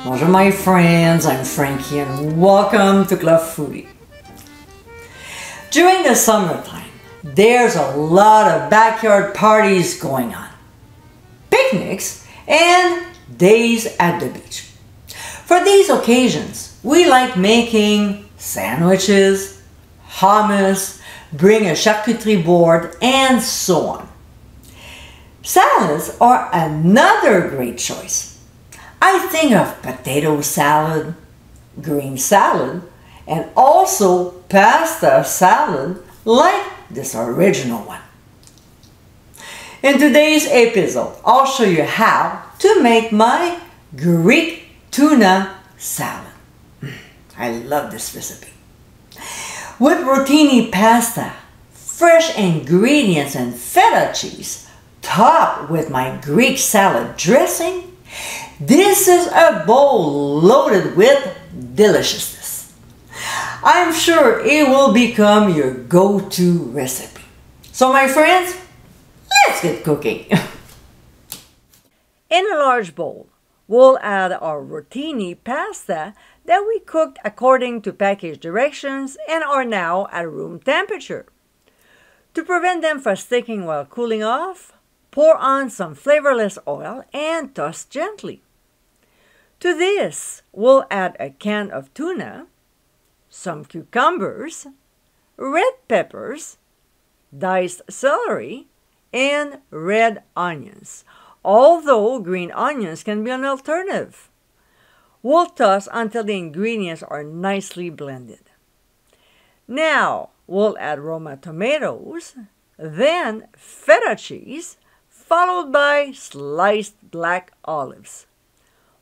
Bonjour my friends, I'm Frankie and welcome to Club Foodie. During the summertime, there's a lot of backyard parties going on. Picnics and days at the beach. For these occasions, we like making sandwiches, hummus, bring a charcuterie board, and so on. Salads are another great choice. I think of potato salad, green salad, and also pasta salad like this original one. In today's episode, I'll show you how to make my Greek tuna salad. I love this recipe. With rotini pasta, fresh ingredients and feta cheese, topped with my Greek salad dressing, this is a bowl loaded with deliciousness. I'm sure it will become your go-to recipe. So my friends, let's get cooking. In a large bowl, we'll add our rotini pasta that we cooked according to package directions and are now at room temperature. To prevent them from sticking while cooling off, pour on some flavorless oil and toss gently. To this, we'll add a can of tuna, some cucumbers, red peppers, diced celery, and red onions, although green onions can be an alternative. We'll toss until the ingredients are nicely blended. Now, we'll add Roma tomatoes, then feta cheese, followed by sliced black olives.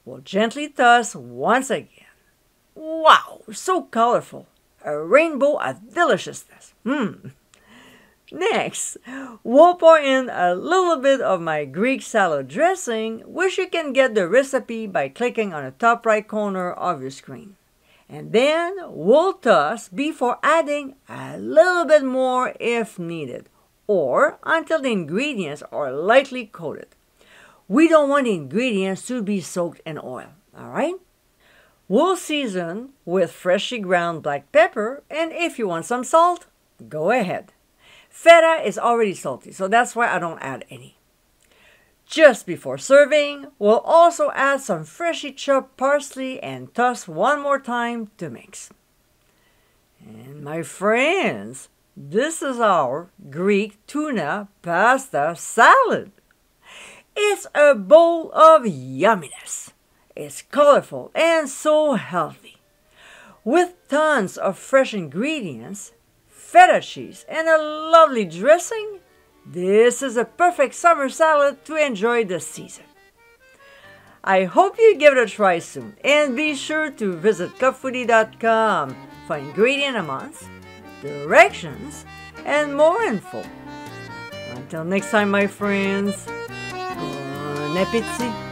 We'll gently toss once again. Wow, so colorful! A rainbow of deliciousness. Next, we'll pour in a little bit of my Greek salad dressing, which you can get the recipe by clicking on the top right corner of your screen. And then we'll toss before adding a little bit more if needed, or until the ingredients are lightly coated. We don't want the ingredients to be soaked in oil, alright? We'll season with freshly ground black pepper, and if you want some salt, go ahead. Feta is already salty, so that's why I don't add any. Just before serving, we'll also add some freshly chopped parsley and toss one more time to mix. And my friends, this is our Greek tuna pasta salad. It's a bowl of yumminess. It's colorful and so healthy. With tons of fresh ingredients, feta cheese, and a lovely dressing, this is a perfect summer salad to enjoy this season. I hope you give it a try soon, and be sure to visit clubfoodie.com for ingredient amounts, directions, and more info. Until next time, my friends, bon appétit!